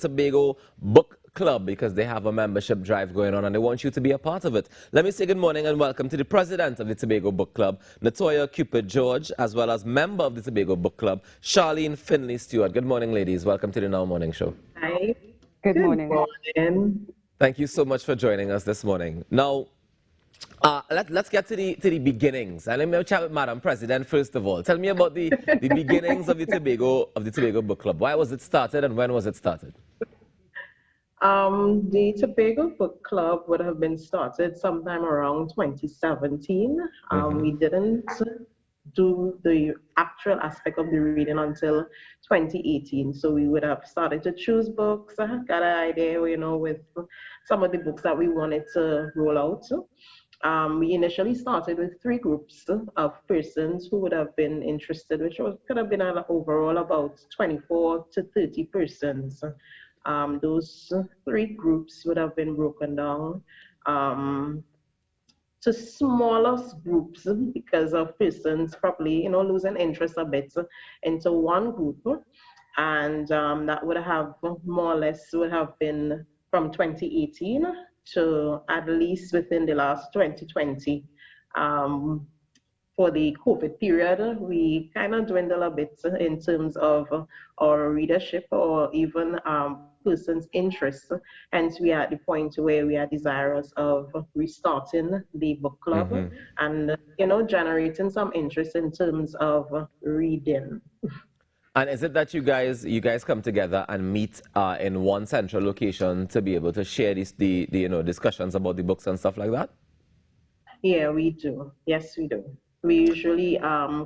Tobago Book Club because they have a membership drive going on and they want you to be a part of it. Let me say good morning and welcome to the president of the Tobago Book Club, Natoya Cupid George, as well as member of the Tobago Book Club, Charlene Finley Stewart. Good morning, ladies. Welcome to the Now Morning Show. Hi. Good Good morning. morning. Thank you so much for joining us this morning. Now, let's get to the beginnings. And let me chat with Madam President first of all. Tell me about the beginnings of the Tobago Book Club. Why was it started and when was it started? The Tobago Book Club would have been started sometime around 2017. We didn't do the actual aspect of the reading until 2018. So we would have started to choose books, got an idea, with some of the books that we wanted to roll out. We initially started with 3 groups of persons who would have been interested, could have been overall about 24 to 30 persons. Those 3 groups would have been broken down um, to smaller groups because of persons probably, losing interest a bit into one group. And that would have more or less would have been from 2018 to at least within the last 2020. For the COVID period, we kind of dwindle a bit in terms of our readership or even persons' interest. Hence, we are at the point where we are desirous of restarting the book club and, generating some interest in terms of reading. And is it that you guys come together and meet in one central location to be able to share the discussions about the books and stuff like that? Yeah, we do. Yes, we do. We usually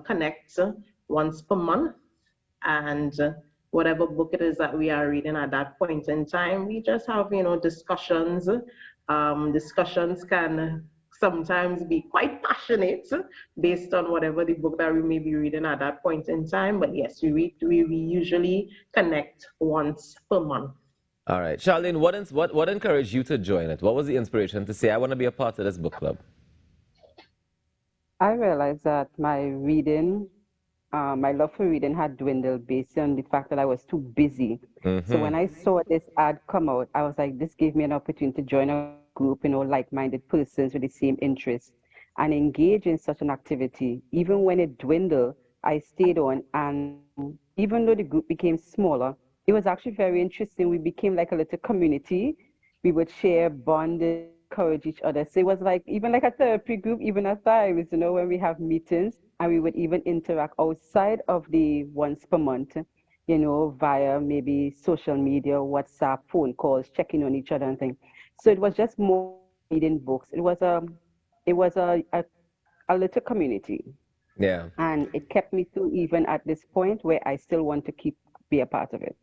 connect once per month, and whatever book it is that we are reading at that point in time, we just have, discussions. Discussions can sometimes be quite passionate based on whatever the book that we may be reading at that point in time. But yes, we usually connect once per month. All right. Charlene, what encouraged you to join it? What was the inspiration to say, I want to be a part of this book club? I realized that my love for reading had dwindled based on the fact that I was too busy. So when I saw this ad come out, I was like, this gave me an opportunity to join a group, like-minded persons with the same interests and engage in such an activity. Even when it dwindled, I stayed on. And even though the group became smaller, it was actually very interesting. We became like a little community. We would share, bond, encourage each other. So it was like even like a therapy group, even at times, when we have meetings and we would even interact outside of the once per month, via maybe social media, WhatsApp, phone calls, checking on each other and things. So it was just more reading books. It was a little community. Yeah. And it kept me through even at this point where I still want to be a part of it.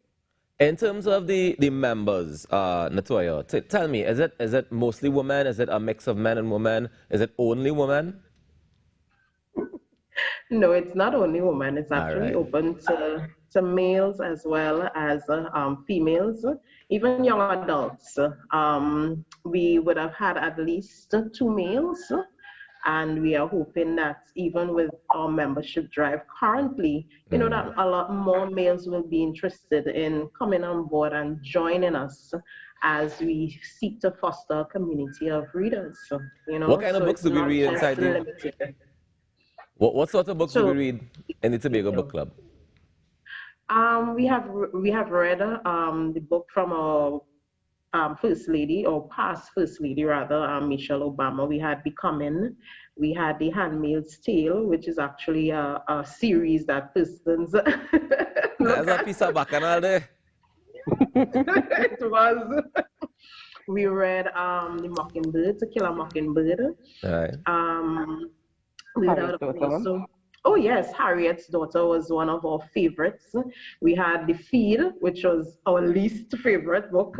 In terms of the members, Natoya, tell me, is it mostly women? Is it a mix of men and women? Is it only women? No, it's not only women. It's All actually right. open to males as well as females, even young adults. We would have had at least 2 males, and we are hoping that even with our membership drive currently, that a lot more males will be interested in coming on board and joining us as we seek to foster a community of readers. What kind of So books it's do we not read just inside the? limited. What sort of books do we So read in the Tobago Book Club? we have read the book from our first lady, or past first lady rather, Michelle Obama. We had Becoming. We had The Handmaid's Tale, which is actually a series that persons look There's a at. piece of bacchanal there. It was. We read The Mockingbird, To Kill a Mockingbird. All right. Um, we would Harriet's have daughter. also, oh yes, Harriet's Daughter was one of our favorites. We had The Field, which was our least favorite book.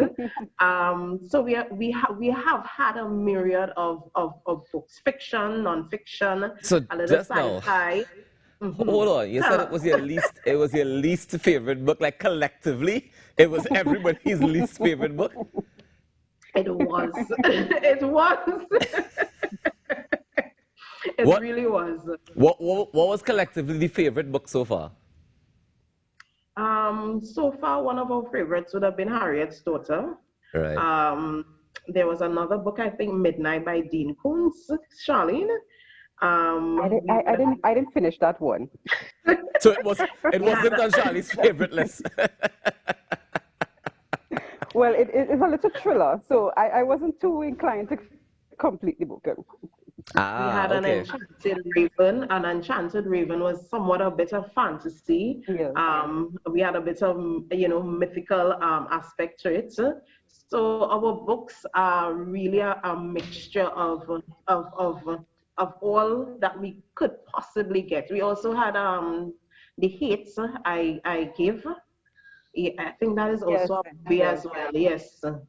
So we have had a myriad of books, fiction, non-fiction, So a little just now, sci-fi. hold on. You Tell said us. it was your least favorite book. Like collectively, it was everybody's least favorite book. It was. It was. It What really was. what was collectively the favorite book so far? So far, one of our favorites would have been Harriet's Daughter. Right. Um, there was another book, I think, Midnight by Dean Koontz, Charlene. We would have, I didn't finish that one. So it we had wasn't on Charlie's favorite list. Well, it's a little thriller, so I wasn't too inclined to complete the book. we Ah, had an okay. Enchanted Raven. An Enchanted Raven was somewhat a bit of fantasy. Yes. We had a bit of, mythical aspect to it. So our books are really a mixture of all that we could possibly get. We also had the hits I give. Yeah, I think that is Yes, also a movie yes. as well. Yes. Don't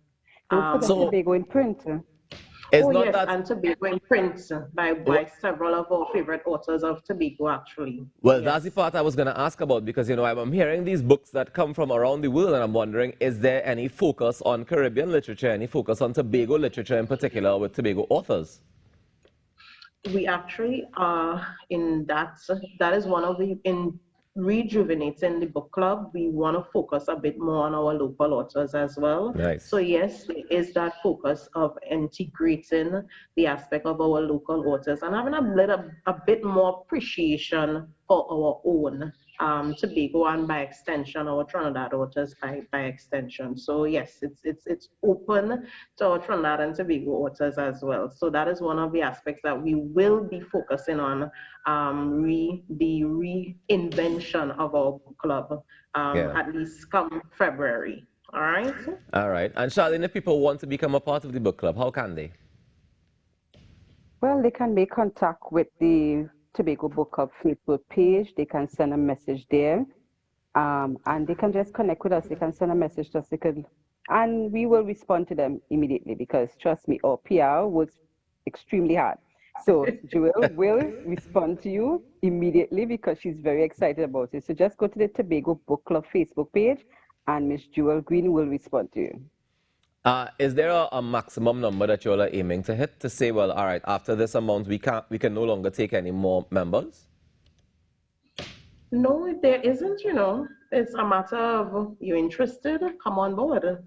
forget So Tobago in print. it's Oh not yes, that. and Tobago in print by several of our favorite authors of Tobago actually. Well, that's the Yes. part I was going to ask about because, I'm hearing these books that come from around the world, and I'm wondering, is there any focus on Caribbean literature, any focus on Tobago literature in particular with Tobago authors? We actually are in that is one of the in rejuvenating the book club. We want to focus a bit more on our local authors as well. So Nice. yes, there is that focus of integrating the aspect of our local authors and having a bit more appreciation for our own Tobago and by extension our Trinidad authors by extension. So yes, it's open to our Trinidad and Tobago authors as well. So that is one of the aspects that we will be focusing on, the reinvention of our book club, Yeah. at least come February. All right. All right. And Charlene, if people want to become a part of the book club, how can they? Well, they can make contact with the Tobago Book Club Facebook page. They can send a message there. And they can just connect with us. They can send a message to us. And we will respond to them immediately because trust me, our PR works extremely hard. So Jewel will respond to you immediately because she's very excited about it. So just go to the Tobago Book Club Facebook page and Miss Jewel Green will respond to you. Is there a maximum number that you all are aiming to hit to say, well, all right, after this amount, we can no longer take any more members? No, there isn't, It's a matter of you're interested, come on board.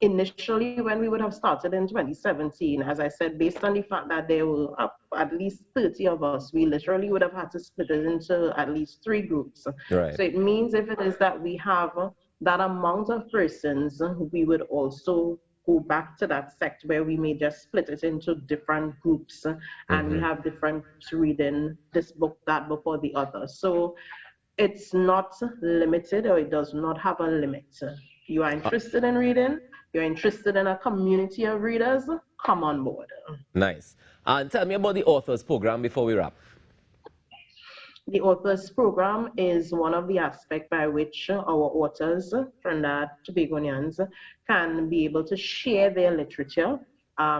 Initially, when we would have started in 2017, as I said, based on the fact that there were at least 30 of us, we literally would have had to split it into at least 3 groups. Right. So it means if it is that we have that amount of persons, we would also go back to that sect where we may just split it into different groups and we have different groups reading this book, that book, or the other. So it's not limited or it does not have a limit. You are interested in reading, you're interested in a community of readers, come on board. Nice. And tell me about the authors program before we wrap. The authors program is one of the aspects by which our authors, Trinidad Tobagonians, can be able to share their literature.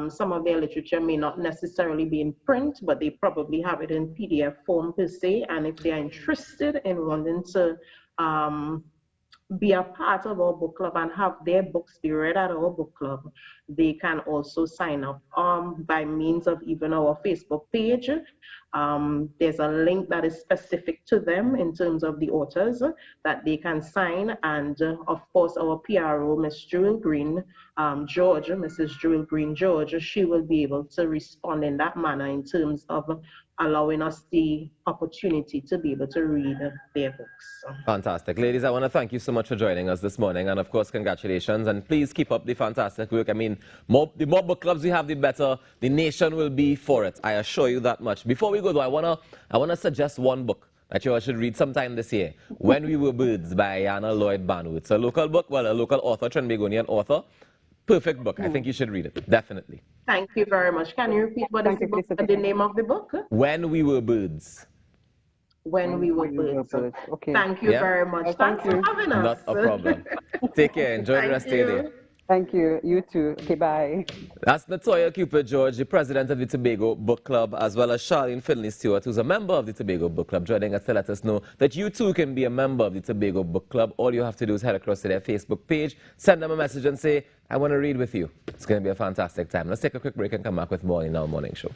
Some of their literature may not necessarily be in print, but they probably have it in PDF form per se. And if they are interested in wanting to be a part of our book club and have their books be read at our book club, they can also sign up by means of even our Facebook page. There's a link that is specific to them in terms of the authors that they can sign. And of course, our PRO, Miss Jewel Green George, Mrs. Jewel Green George, she will be able to respond in that manner in terms of allowing us the opportunity to be able to read their books. Fantastic. Ladies, I want to thank you so much for joining us this morning. And of course, congratulations. And please keep up the fantastic work. I mean, the more book clubs we have, the better the nation will be for it. I assure you that much. Before we go, though, I wanna suggest one book that you all should read sometime this year. When We Were Birds by Anna Lloyd Banwood. It's a local book, well, a local author, Trinbagonian author. Perfect book. I think you should read it. Definitely. Thank you very much. Can you repeat what is the name of the book? When We Were Birds. When We Were Birds. Okay. Thank you very much. Thanks for having us. Not a problem. Take care. Enjoy the rest of your day. Thank you. You too. Okay, bye. That's Natoya Cupid George, the president of the Tobago Book Club, as well as Charlene Finley Stewart, who's a member of the Tobago Book Club, joining us to let us know that you too can be a member of the Tobago Book Club. All you have to do is head across to their Facebook page, send them a message and say, I want to read with you. It's going to be a fantastic time. Let's take a quick break and come back with more in our morning show.